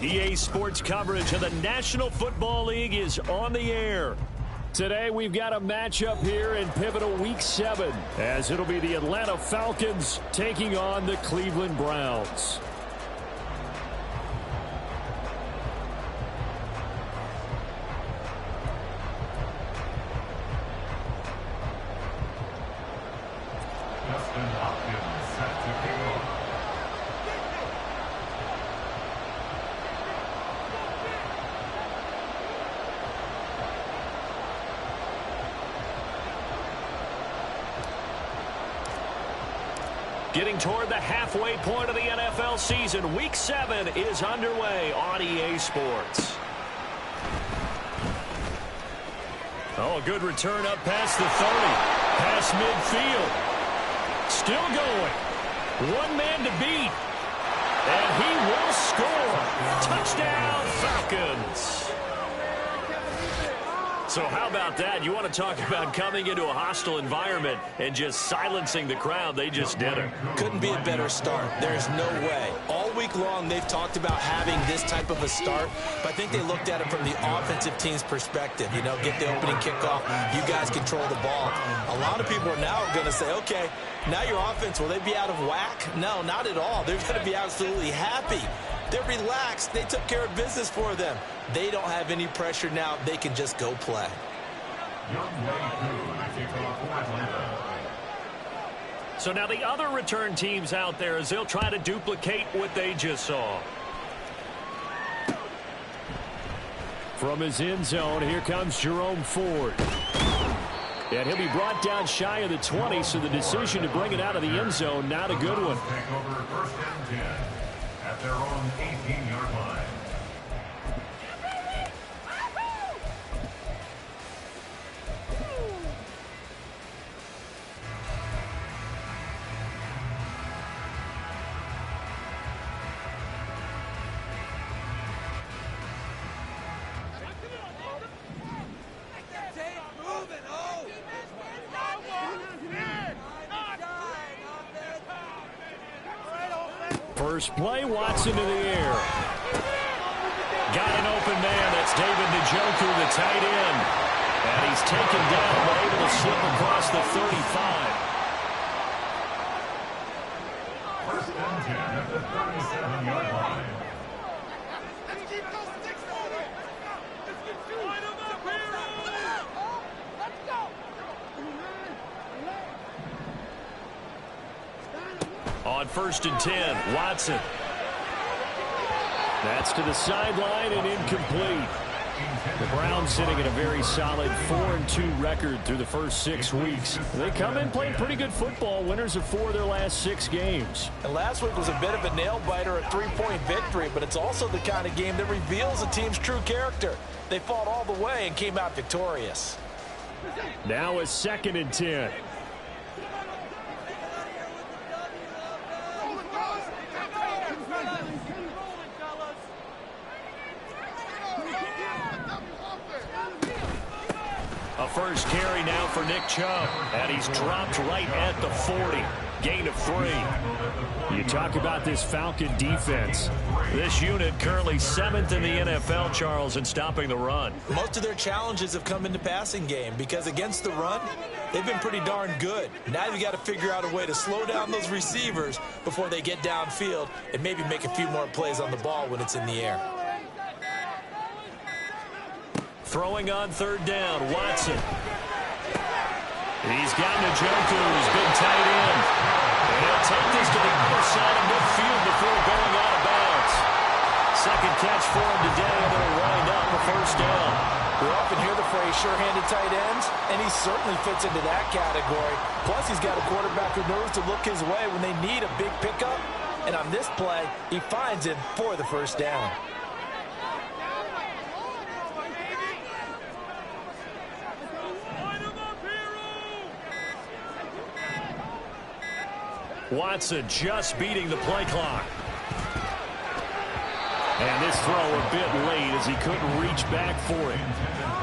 EA Sports coverage of the National Football League is on the air. Today we've got a matchup here in pivotal Week 7, as it'll be the Atlanta Falcons taking on the Cleveland Browns. Getting toward the halfway point of the NFL season, Week 7 is underway on EA Sports. Oh, good return up past the 30. Past midfield. Still going. One man to beat. And he will score. Touchdown, Falcons. So how about that? You want to talk about coming into a hostile environment and just silencing the crowd. They just did it. Couldn't be a better start. There's no way. All week long, they've talked about having this type of a start, but I think they looked at it from the offensive team's perspective. You know, get the opening kickoff. You guys control the ball. A lot of people are now going to say, okay, now your offense, will they be out of whack? No, not at all. They're going to be absolutely happy. They're relaxed. They took care of business for them. They don't have any pressure now. They can just go play. So now the other return teams out there, as they'll try to duplicate what they just saw. From his end zone, here comes Jerome Ford. And he'll be brought down shy of the 20, so the decision to bring it out of the end zone, not a good one. At their own 18-yard line. First play, Watson to the air. Got an open man. That's David Njoku, the tight end. And he's taken down, but able to slip across the 35. First and 10 at the 37-yard line. On first and 10, Watson. That's to the sideline and incomplete. The Browns sitting at a very solid 4-2 record through the first 6 weeks. They come in playing pretty good football, winners of 4 of their last 6 games. And last week was a bit of a nail-biter, a 3-point victory, but it's also the kind of game that reveals a team's true character. They fought all the way and came out victorious. Now a second and 10. A first carry now for Nick Chubb, and he's dropped right at the 40. Gain of 3. You talk about this Falcon defense. This unit currently 7th in the NFL, Charles, in stopping the run. Most of their challenges have come in the passing game because against the run, they've been pretty darn good. Now you've got to figure out a way to slow down those receivers before they get downfield and maybe make a few more plays on the ball when it's in the air. Throwing on third down, Watson. He's got Njoku, who's good tight end. And he'll take this to the other side of midfield before going out of bounds. Second catch for him today, and they'll wind up a first down. We often hear the phrase sure-handed tight ends, and he certainly fits into that category. Plus, he's got a quarterback who knows to look his way when they need a big pickup. And on this play, he finds him for the first down. Watson just beating the play clock. And this throw a bit late as he couldn't reach back for it.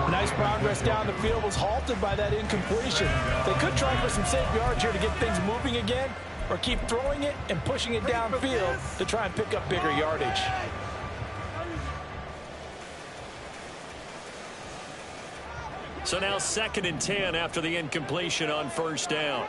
Nice progress down the field was halted by that incompletion. They could try for some safe yards here to get things moving again, or keep throwing it and pushing it downfield to try and pick up bigger yardage. So now 2nd and 10 after the incompletion on first down.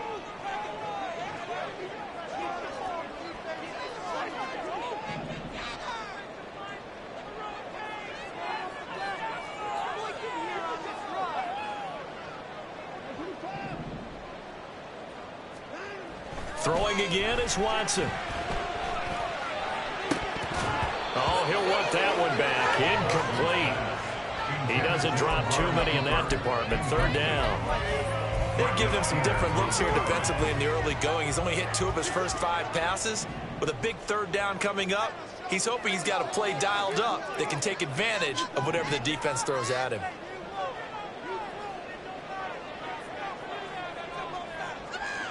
Throwing again is Watson. Oh, he'll work that one back. Incomplete. He doesn't drop too many in that department. 3rd down. They give him some different looks here defensively in the early going. He's only hit 2 of his first 5 passes. With a big 3rd down coming up, he's hoping he's got a play dialed up that can take advantage of whatever the defense throws at him.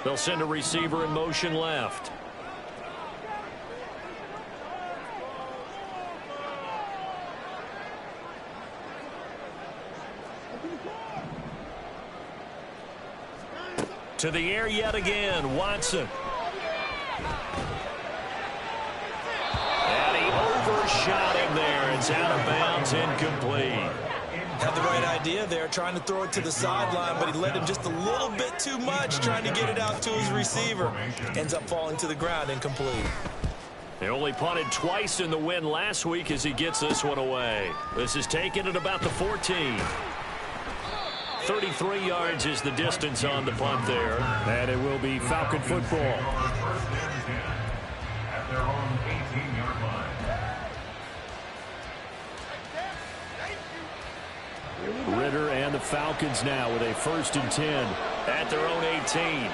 They'll send a receiver in motion left. To the air yet again, Watson. And he overshot him there. It's out of bounds, incomplete. Had the right idea there, trying to throw it to the sideline, but he led him just a little bit too much, trying to get it out to his receiver. Ends up falling to the ground, incomplete. They only punted twice in the win last week as he gets this one away. This is taken at about the 14. 33 yards is the distance on the punt there. And it will be Falcon football. At their own 18-yard line. Ritter and the Falcons now with a 1st and 10 at their own 18.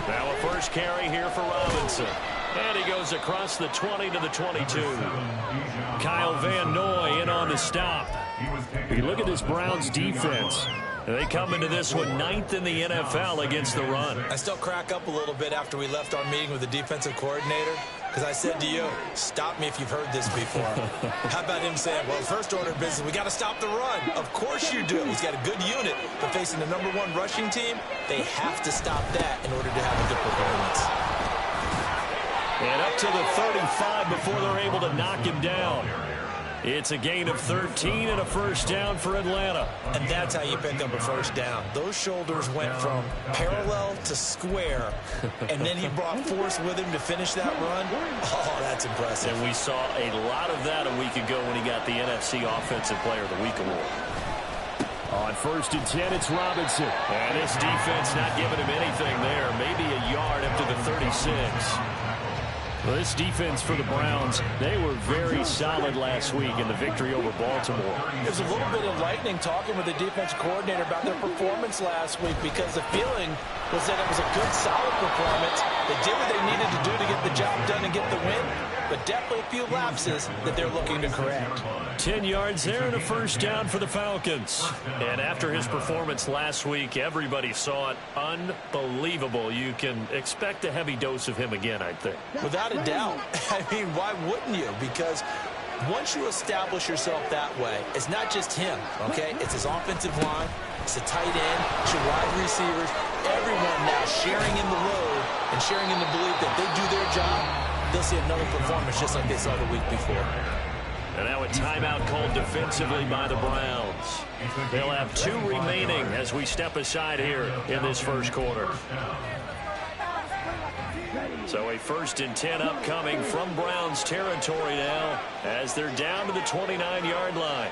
Now a first carry here for Robinson. And he goes across the 20 to the 22. Kyle Van Noy in on the stop. You look at this Browns defense. They come into this one 9th in the NFL against the run. I still crack up a little bit after we left our meeting with the defensive coordinator, because I said to you, stop me if you've heard this before. How about him saying, well, first order of business, we got to stop the run. Of course you do. He's got a good unit, but facing the #1 rushing team, they have to stop that in order to have a good performance. And up to the 35 before they're able to knock him down. It's a gain of 13 and a first down for Atlanta. And that's how you pick up a first down. Those shoulders went from parallel to square, and then he brought force with him to finish that run. Oh, that's impressive. And we saw a lot of that a week ago when he got the NFC Offensive Player of the Week award. On 1st and 10, it's Robinson. And his defense not giving him anything there. Maybe a yard up to the 36. Well, this defense for the Browns, they were very solid last week in the victory over Baltimore. There's a little bit of lightning talking with the defense coordinator about their performance last week, because the feeling was that it was a good, solid performance. They did what they needed to do to get the job done and get the win, but definitely a few lapses that they're looking to correct. 10 yards there and a first down for the Falcons. And after his performance last week, everybody saw it. Unbelievable. You can expect a heavy dose of him again, I think. Without a doubt. I mean, why wouldn't you? Because once you establish yourself that way, it's not just him, okay? It's his offensive line, it's the tight end, it's your wide receivers, everyone now sharing in the load and sharing in the belief that they do their job, they'll see another performance just like they saw the week before. And now a timeout called defensively by the Browns. They'll have 2 remaining as we step aside here in this first quarter. So a 1st and 10 upcoming from Browns territory now as they're down to the 29-yard line.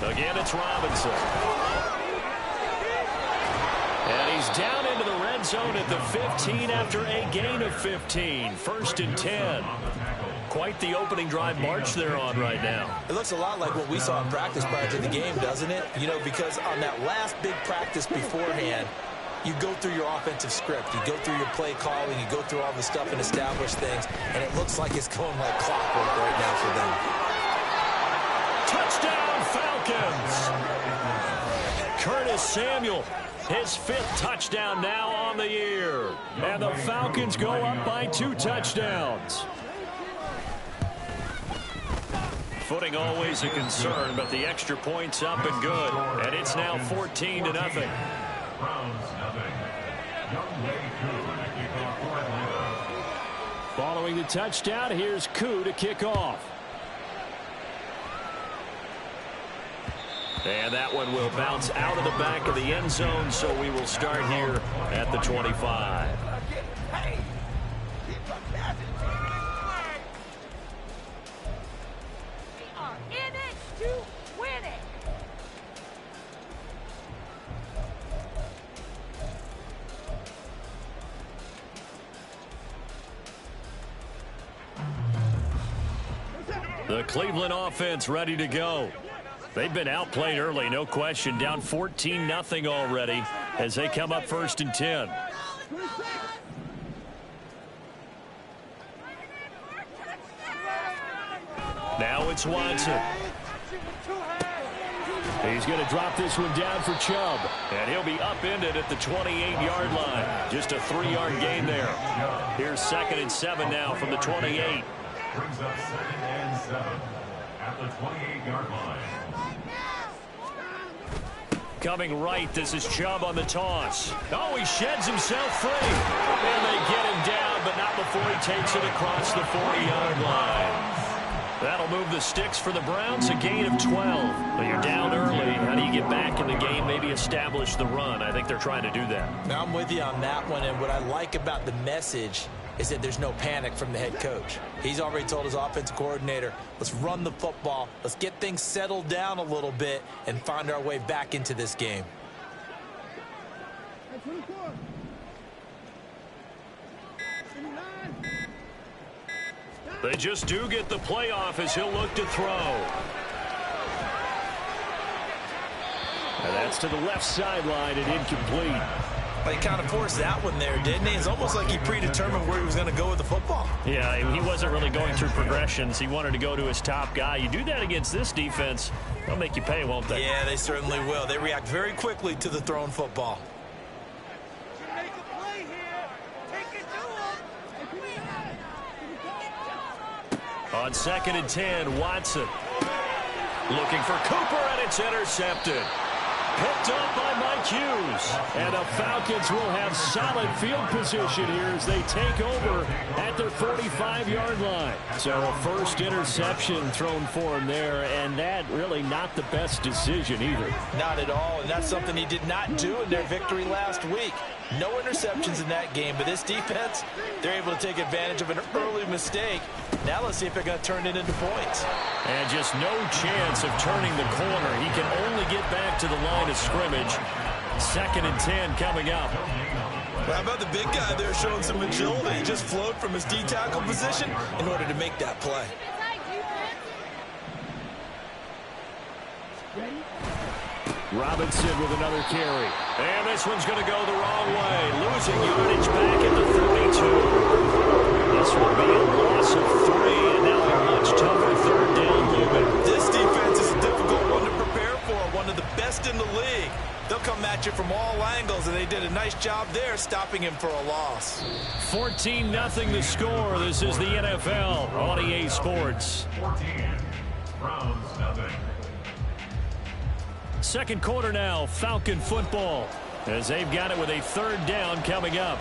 Again, it's Robinson. And he's down into the red zone at the 15 after a gain of 15. 1st and 10. Quite the opening drive march they're on right now. It looks a lot like what we saw in practice prior to the game, doesn't it? You know, because on that last big practice beforehand, you go through your offensive script, you go through your play calling, you go through all the stuff and establish things, and it looks like it's going like clockwork right now for them. Touchdown, Falcons! Curtis Samuel, his 5th touchdown now on the year. And the Falcons go up by 2 touchdowns. Footing always a concern, but the extra point's up and good. And it's now 14-0. Browns nothing. Young Wei Koo to kick off for Atlanta. Following the touchdown, here's Koo to kick off. And that one will bounce out of the back of the end zone, so we will start here at the 25. The Cleveland offense ready to go. They've been outplayed early, no question. Down 14-0 already as they come up 1st and 10. Now it's Watson. He's going to drop this one down for Chubb. And he'll be upended at the 28-yard line. Just a 3-yard gain there. Here's 2nd and 7 now from the 28. Brings up 2nd and 7 at the 28-yard line. Coming right, this is Chubb on the toss. Oh, he sheds himself free. And they get him down, but not before he takes it across the 40-yard line. That'll move the sticks for the Browns, a gain of 12. But you're down early. How do you get back in the game, maybe establish the run? I think they're trying to do that. Now, I'm with you on that one, and what I like about the message is that there's no panic from the head coach. He's already told his offensive coordinator, let's run the football, let's get things settled down a little bit and find our way back into this game. They just do get the playoff as he'll look to throw. And that's to the left sideline and incomplete. Well, he kind of forced that one there, didn't he? It's almost like he predetermined where he was going to go with the football. Yeah, he wasn't really going through progressions. He wanted to go to his top guy. You do that against this defense, they'll make you pay, won't they? Yeah, they certainly will. They react very quickly to the thrown football. On 2nd and 10, Watson looking for Cooper, and it's intercepted. Picked up by Mike Hughes. And the Falcons will have solid field position here as they take over at their 45-yard line. So a first interception thrown for him there, and that really not the best decision either. Not at all, and that's something he did not do in their victory last week. No interceptions in that game, but this defense, they're able to take advantage of an early mistake. Now let's see if they're going to turn it into points. And just no chance of turning the corner. He can only get back to the line of scrimmage. 2nd and 10 coming up. Well, how about the big guy there showing some agility? He just flowed from his D-tackle position in order to make that play. Robinson with another carry. And this one's going to go the wrong way. Losing yardage back at the 32. This will be a loss of 3, and now a much tougher 3rd down movement. This defense is a difficult one to prepare for, one of the best in the league. They'll come at you from all angles, and they did a nice job there stopping him for a loss. 14-0 the score. This is the NFL on EA Sports. 14. Browns nothing. 2nd quarter now, Falcon football, as they've got it with a 3rd down coming up.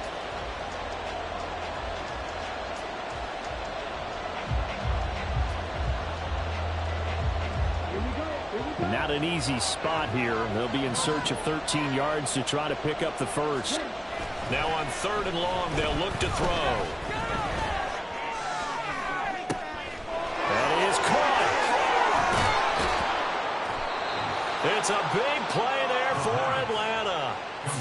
Not an easy spot here. They'll be in search of 13 yards to try to pick up the first. Now on 3rd and long, they'll look to throw. That is caught. It's a big play there for Atlanta.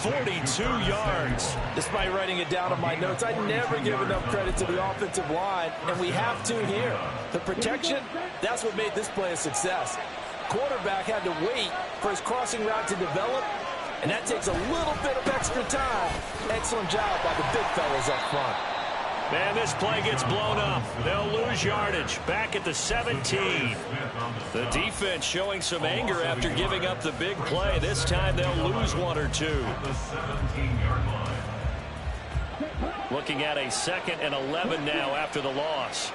42 yards. Despite writing it down on my notes, I never give enough credit to the offensive line, and we have to here. The protection, that's what made this play a success. Quarterback had to wait for his crossing route to develop, and that takes a little bit of extra time. Excellent job by the big fellas up front. Man, this play gets blown up. They'll lose yardage back at the 17. The defense showing some anger after giving up the big play. This time they'll lose 1 or 2. The 17-yard line. Looking at a 2nd and 11 now after the loss.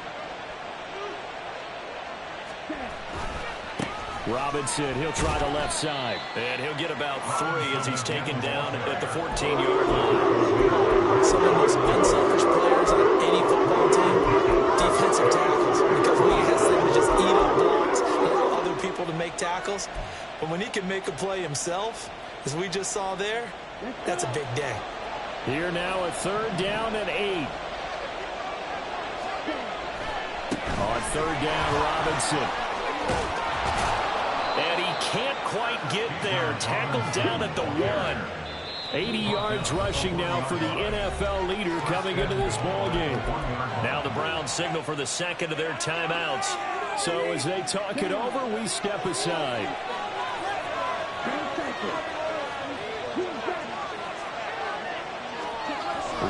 Robinson, he'll try the left side. And he'll get about 3 as he's taken down at the 14-yard line. Some of the most unselfish players on any football team, defensive tackles, because we ask them to just eat up blocks and allow other people to make tackles. But when he can make a play himself, as we just saw there, that's a big day. Here now, a 3rd down and 8. On 3rd down, Robinson. And he can't quite get there. Tackled down at the 1. 80 yards rushing now for the NFL leader coming into this ball game. Now the Browns signal for the second of their timeouts. So as they talk it over, we step aside.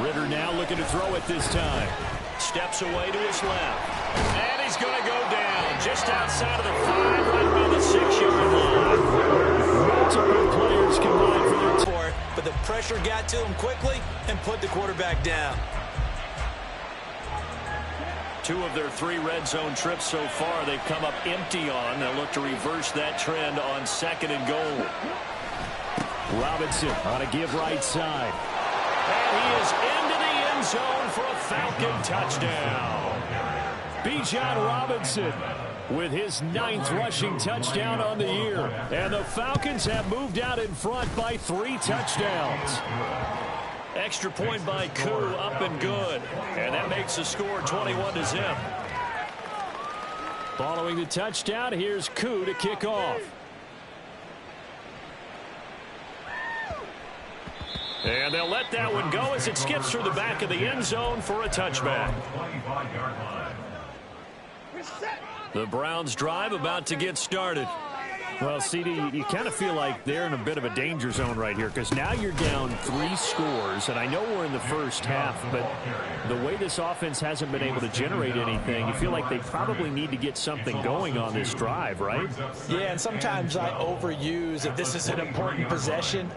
Ritter now looking to throw it this time. Steps away to his left. And he's going to go down just outside of the 5, right by the 6-yard line. Multiple players combined for their it, but the pressure got to him quickly and put the quarterback down. 2 of their 3 red zone trips so far they've come up empty on. They'll look to reverse that trend on 2nd and goal. Robinson on a give right side. And he is into the end zone for a Falcon touchdown. Bijan Robinson with his 9th rushing touchdown on the year. And the Falcons have moved out in front by 3 touchdowns. Extra point by Koo, up and good. And that makes the score 21-0. Following the touchdown, here's Koo to kick off. And they'll let that one go as it skips through the back of the end zone for a touchback. The Browns drive about to get started. Well, CD, you kind of feel like they're in a bit of a danger zone right here because now you're down 3 scores, and I know we're in the first half, but the way this offense hasn't been able to generate anything, you feel like they probably need to get something going on this drive, right? Yeah, and sometimes I overuse if this is an important possession.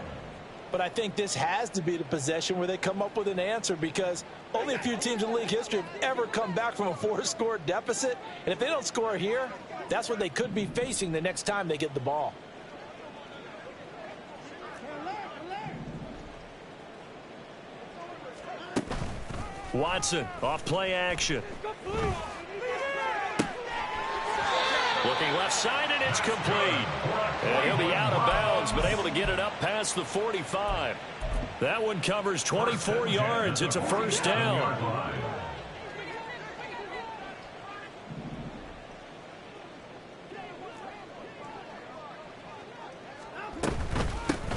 But I think this has to be the possession where they come up with an answer because only a few teams in league history have ever come back from a 4-score deficit. And if they don't score here, that's what they could be facing the next time they get the ball. Watson off play action. Looking left side, and it's complete. And he'll be out of bounds, but able to get it up past the 45. That one covers 24 yards. It's a 1st down.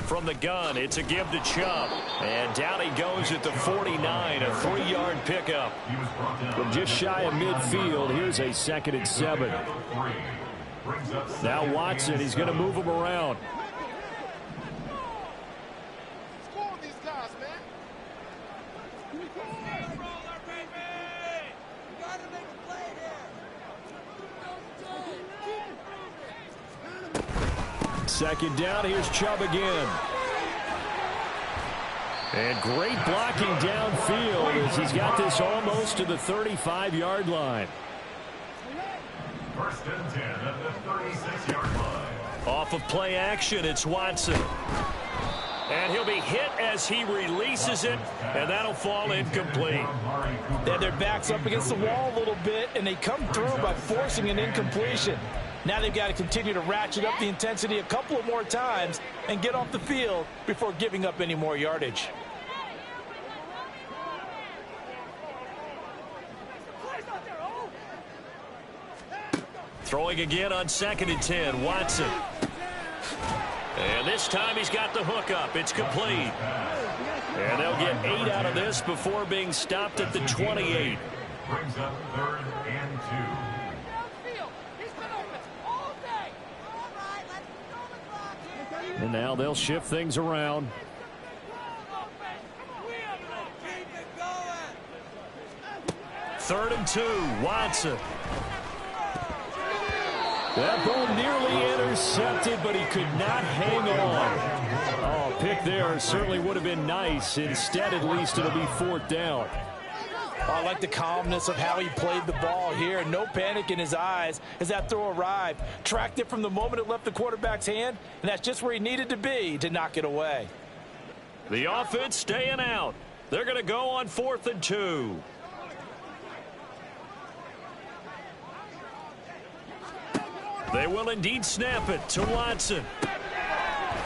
From the gun, it's a give to Chubb. And down he goes at the 49, a 3-yard pickup. From just shy of midfield, here's a 2nd and 7. Now Watson, he's going to move him around. Second down, here's Chubb again. And great blocking downfield as he's got this almost to the 35-yard line. 1st and 10 at the 36-yard line. Off of play action, it's Watson. And he'll be hit as he releases it, and that'll fall incomplete. They had their backs up against the wall a little bit, and they come through by forcing an incompletion. Now they've got to continue to ratchet up the intensity a couple of more times and get off the field before giving up any more yardage. Throwing again on 2nd and 10, Watson. And this time he's got the hook up. It's complete. And they'll get 8 out of this before being stopped at the 28. Brings up 3rd and 2. And now they'll shift things around. Third and 2, Watson. That ball nearly intercepted, but he could not hang on. Oh, pick there certainly would have been nice. Instead, at least, it'll be 4th down. I like the calmness of how he played the ball here. No panic in his eyes as that throw arrived. Tracked it from the moment it left the quarterback's hand, and that's just where he needed to be to knock it away. The offense staying out. They're going to go on 4th and 2. They will indeed snap it to Watson.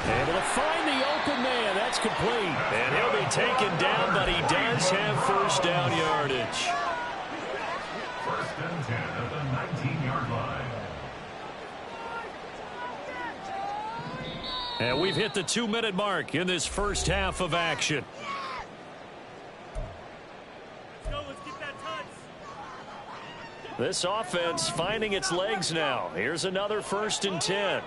Able to find the open man. That's complete. And he'll be taken down, but he does have first down yardage. 1st and 10 at the 19-yard line. And we've hit the 2-minute mark in this first half of action. This offense finding its legs now. Here's another 1st and 10.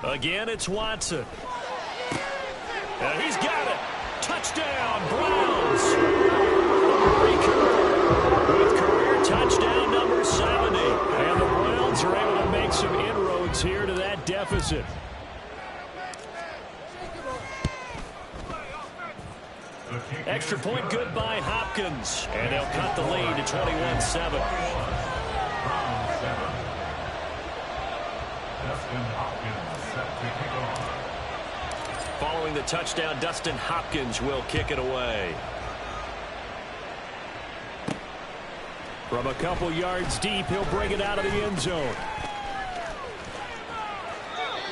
Again, it's Watson. And he's got it. Touchdown, Browns. With career touchdown number 70. And the Browns are able to make some inroads here to that deficit. Extra point good by Hopkins. And they'll cut the lead to 21-7. Following the touchdown, Dustin Hopkins will kick it away. From a couple yards deep, he'll bring it out of the end zone.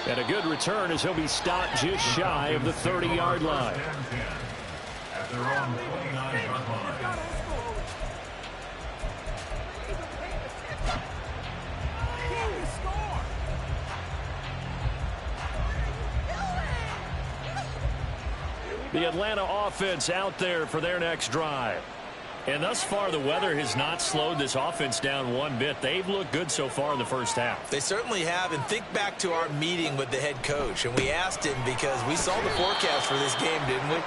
And a good return as he'll be stopped just shy of the 30-yard line. At their own 29-yard line. The Atlanta offense out there for their next drive. And thus far, the weather has not slowed this offense down one bit. They've looked good so far in the first half. They certainly have. And think back to our meeting with the head coach. And we asked him because we saw the forecast for this game, didn't we?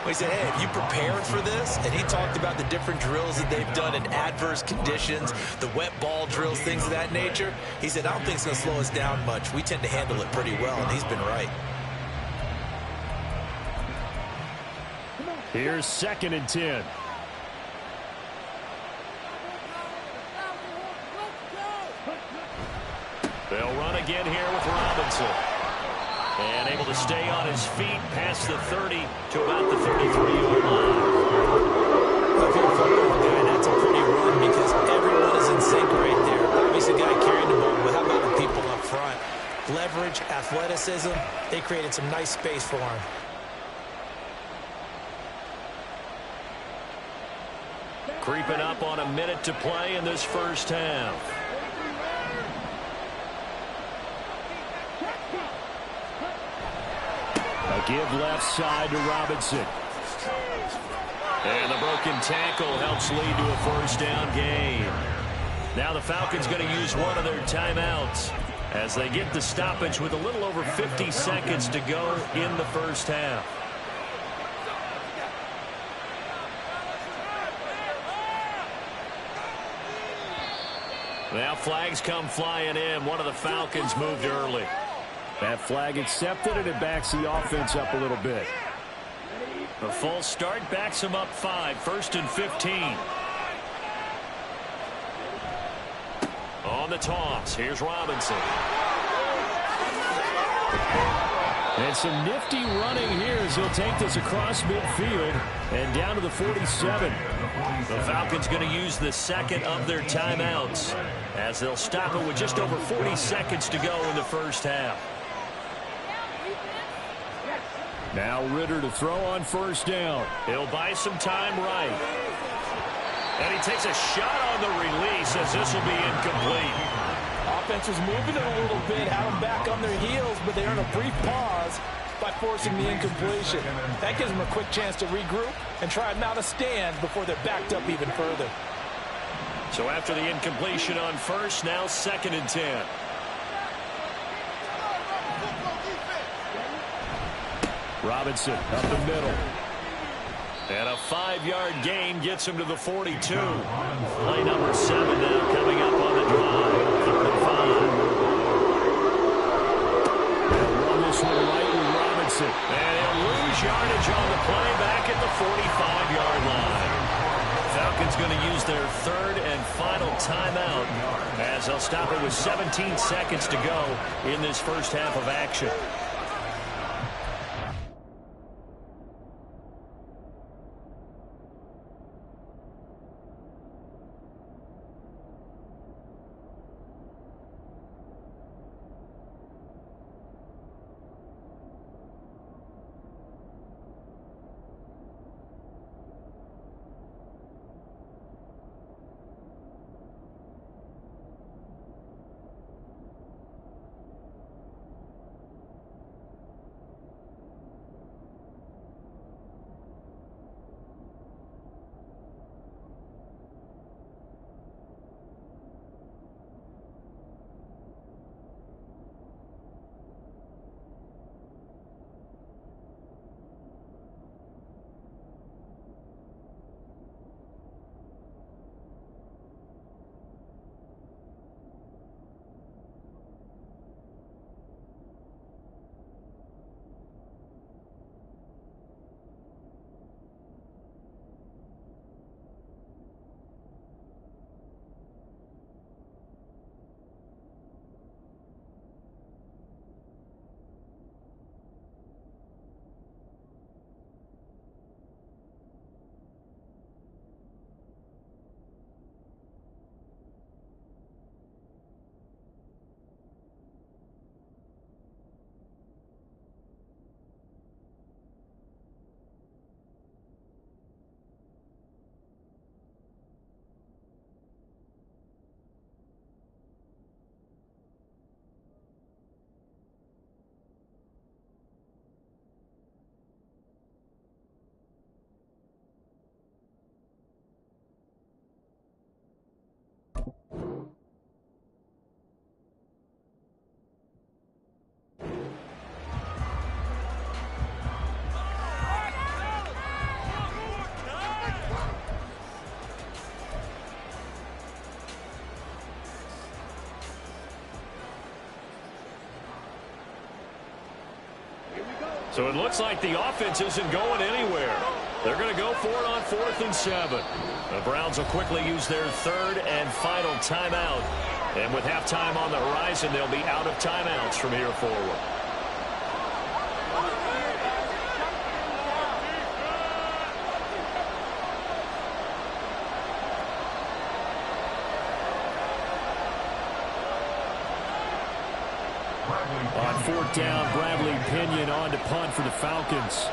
We said, hey, have you prepared for this? And he talked about the different drills that they've done in adverse conditions, the wet ball drills, things of that nature. He said, I don't think it's going to slow us down much. We tend to handle it pretty well, and he's been right. Here's 2nd and 10. They'll run again here with Robinson. And able to stay on his feet past the 30 to about the 33-yard line. If you're a football guy, that's a pretty run because everyone is in sync right there. Obviously, the guy carrying the ball, but how about the people up front? Leverage, athleticism, they created some nice space for him. Creeping up on a minute to play in this first half. A give left side to Robinson. And the broken tackle helps lead to a first down gain. Now the Falcons going to use one of their timeouts as they get the stoppage with a little over 50 seconds to go in the first half. Now flags come flying in. One of the Falcons moved early. That flag accepted, and it backs the offense up a little bit. The full start backs them up 5. 1st and 15. On the toss, here's Robinson. And some nifty running here as he'll take this across midfield and down to the 47. The Falcons going to use the second of their timeouts as they'll stop it with just over 40 seconds to go in the first half. Now Ritter to throw on first down. He'll buy some time right. And he takes a shot on the release as this will be incomplete. Offense was moving it a little bit, had them back on their heels, but they earned a brief pause by forcing the incompletion. That gives them a quick chance to regroup and try and mount a stand before they're backed up even further. So after the incompletion on first, now 2nd and 10. Robinson up the middle. And a 5-yard gain gets him to the 42. Play number 7 now coming up on the drive. 3rd and 5. They'll run this one right with Robinson. And he'll lose yardage on the play back at the 45-yard line. Falcons going to use their 3rd and final timeout as they'll stop it with 17 seconds to go in this first half of action. So it looks like the offense isn't going anywhere. They're going to go for it on 4th and 7. The Browns will quickly use their 3rd and final timeout. And with halftime on the horizon, they'll be out of timeouts from here forward. On 4th down, Bradley Pinion on to punt for the Falcons.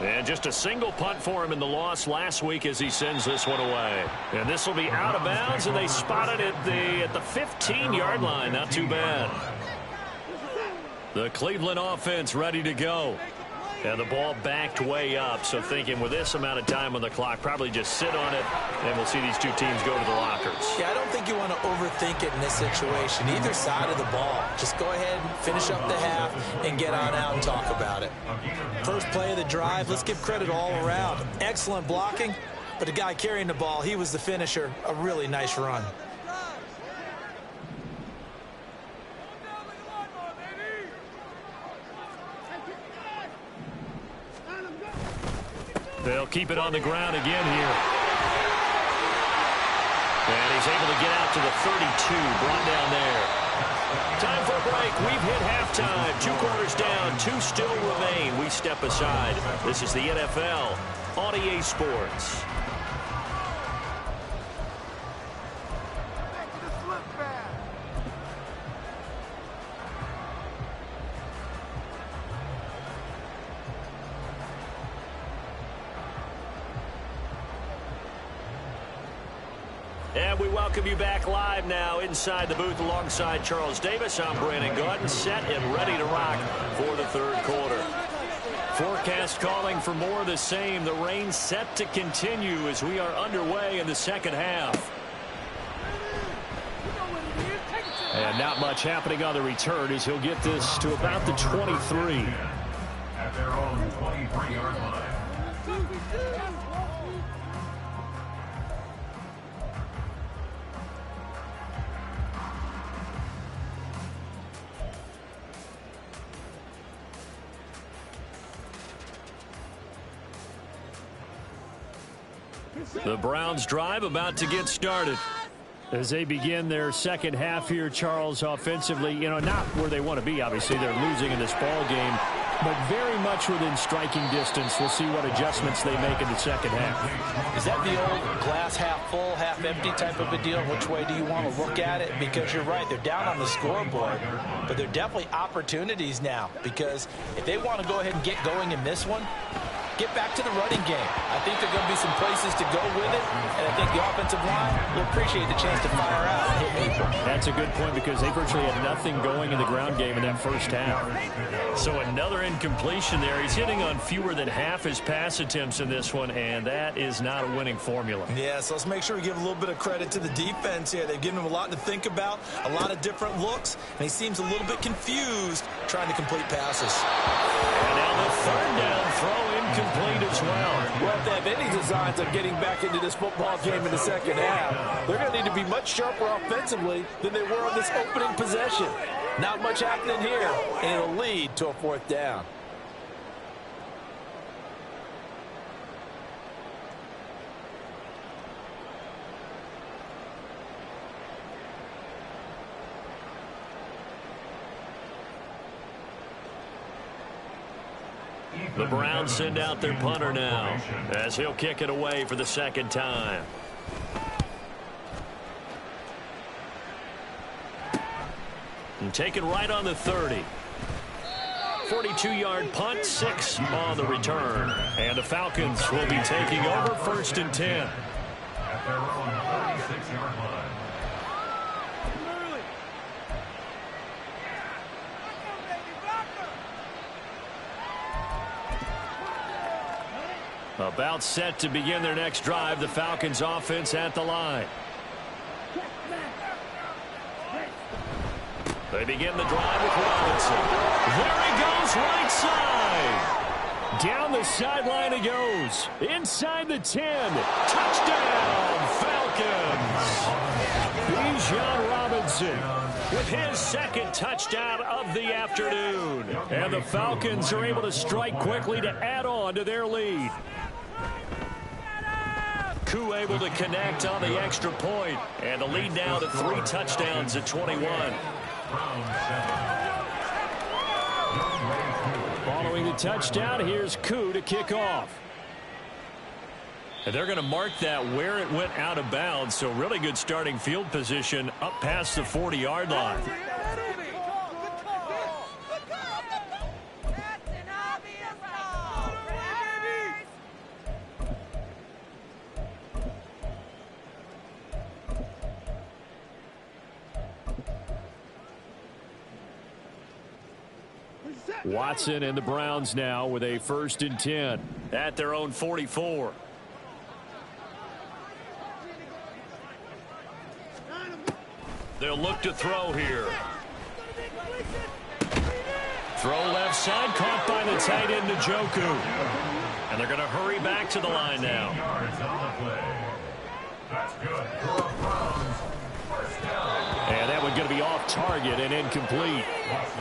And just a single punt for him in the loss last week as he sends this one away. And this will be out of bounds, and they spotted it at the 15-yard line. Not too bad. The Cleveland offense ready to go. And the ball backed way up, so thinking with this amount of time on the clock, probably just sit on it, and we'll see these two teams go to the lockers. Yeah, I don't think you want to overthink it in this situation. Either side of the ball. Just go ahead and finish up the half and get on out and talk about it. First play of the drive, let's give credit all around. Excellent blocking, but the guy carrying the ball, he was the finisher. A really nice run. They'll keep it on the ground again here. And he's able to get out to the 32, brought down there. Time for a break. We've hit halftime. 2 quarters down, 2 still remain. We step aside. This is the NFL on EA Sports. And we welcome you back live now inside the booth alongside Charles Davis. I'm Brandon Gaudin, set and ready to rock for the 3rd quarter. Forecast calling for more of the same. The rain set to continue as we are underway in the 2nd half. And not much happening on the return as he'll get this to about the 23. At their own 23-yard line. The Browns drive about to get started. As they begin their second half here, Charles, offensively, not where they want to be. Obviously, they're losing in this ball game, but very much within striking distance. We'll see what adjustments they make in the second half. Is that the old glass half full, half empty type of a deal? Which way do you want to look at it? Because you're right, they're down on the scoreboard, but they're definitely opportunities now, because if they want to go ahead and get going in this one, get back to the running game. I think there are going to be some places to go with it, and I think the offensive line will appreciate the chance to fire out and hit people. That's a good point, because they virtually had nothing going in the ground game in that first half. So another incompletion there. He's hitting on fewer than half his pass attempts in this one, and that is not a winning formula. Yeah, so let's make sure we give a little bit of credit to the defense here. They've given him a lot to think about, a lot of different looks, and he seems a little bit confused trying to complete passes. And now the third down throw incomplete as well. Well, if they have any designs of getting back into this football game in the second half, they're going to need to be much sharper offensively than they were on this opening possession. Not much happening here, and it'll lead to a fourth down. The Browns send out their punter now, as he'll kick it away for the second time. And taken right on the 30. 42-yard punt, 6 on the return. And the Falcons will be taking over 1st and 10. At their own 36-yard line. About set to begin their next drive, the Falcons offense at the line. They begin the drive with Robinson. There he goes, right side. Down the sideline he goes. Inside the 10. Touchdown, Falcons. Bijan Robinson with his second touchdown of the afternoon. And the Falcons are able to strike quickly to add on to their lead. Koo able to connect on the extra point, and the lead now to 3 touchdowns at 21. Following the touchdown, here's Koo to kick off. And they're going to mark that where it went out of bounds, so really good starting field position up past the 40-yard line. Watson and the Browns now with a 1st and 10 at their own 44. They'll look to throw here. Throw left side, caught by the tight end Njoku. And they're going to hurry back to the line now. That's good. First down. And that one's going to be off target and incomplete.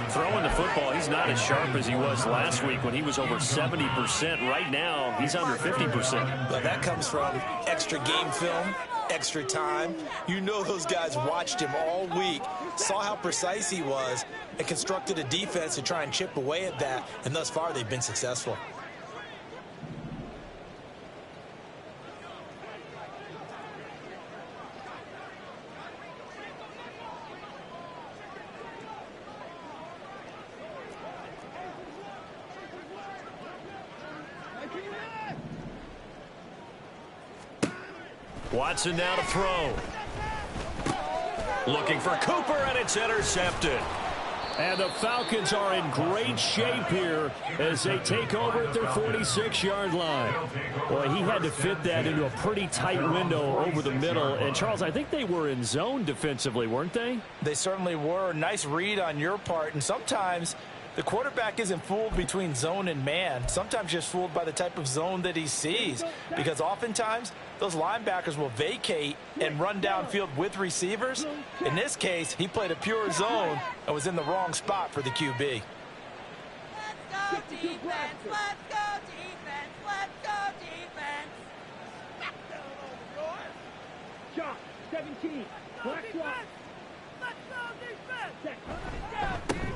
Throwing the football, he's not as sharp as he was last week when he was over 70%. Right now, he's under 50%. But that comes from extra game film, extra time. You know those guys watched him all week, saw how precise he was, and constructed a defense to try and chip away at that. And thus far, they've been successful. Watson now to throw. Looking for Cooper, and it's intercepted. And the Falcons are in great shape here as they take over at their 46-yard line. Boy, he had to fit that into a pretty tight window over the middle. And, Charles, I think they were in zone defensively, weren't they? They certainly were. Nice read on your part. And sometimes the quarterback isn't fooled between zone and man. Sometimes just fooled by the type of zone that he sees. Because oftentimes, those linebackers will vacate and run downfield with receivers. In this case, he played a pure zone and was in the wrong spot for the QB. Let's go defense! Let's go defense! Let's go defense! Back down over yours! Shot, 17. Black shot. Let's go defense!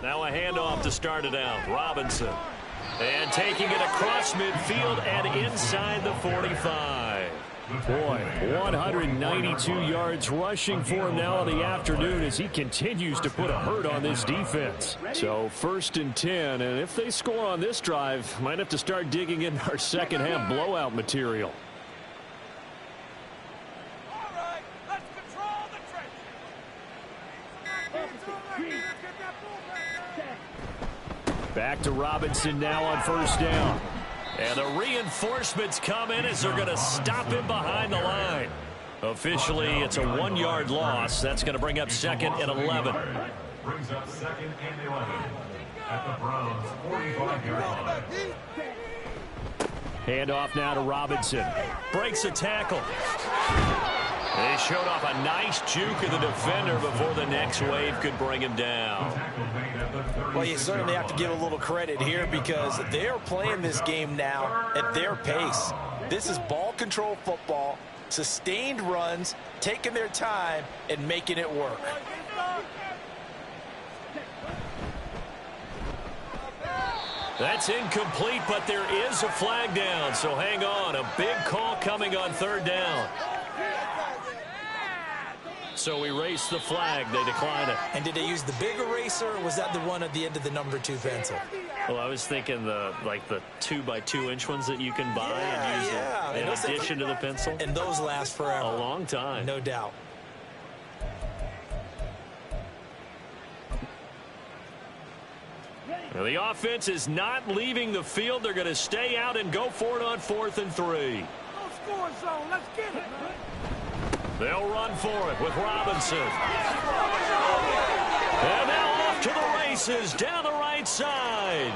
Now a handoff to start it out. Robinson. And taking it across midfield and inside the 45. Boy, 192 yards rushing for him now in the afternoon as he continues to put a hurt on this defense. So 1st and 10, and if they score on this drive, might have to start digging in our second half blowout material. All right, let's control the trenches. Back to Robinson now on 1st down. And the reinforcements come in as they're going to stop him behind the line. Officially, it's a 1-yard loss. That's going to bring up 2nd and 11. Brings up 2nd and 11 at the Browns' 45-yard line. Handoff now to Robinson. Breaks a tackle. They showed off a nice juke of the defender before the next wave could bring him down. Well, you certainly have to give a little credit here because they're playing this game now at their pace. This is ball control football, sustained runs, taking their time, and making it work. That's incomplete, but there is a flag down, so hang on. A big call coming on 3rd down. So we race the flag. They decline it. And did they use the big eraser, or was that the one at the end of the number 2 pencil? Well, I was thinking the 2x2-inch ones that you can buy and use in addition to the pencil. And those last forever. A long time. No doubt. Now, the offense is not leaving the field. They're going to stay out and go for it on 4th and 3. Go score zone. Let's get it. They'll run for it with Robinson. And now off to the races down the right side.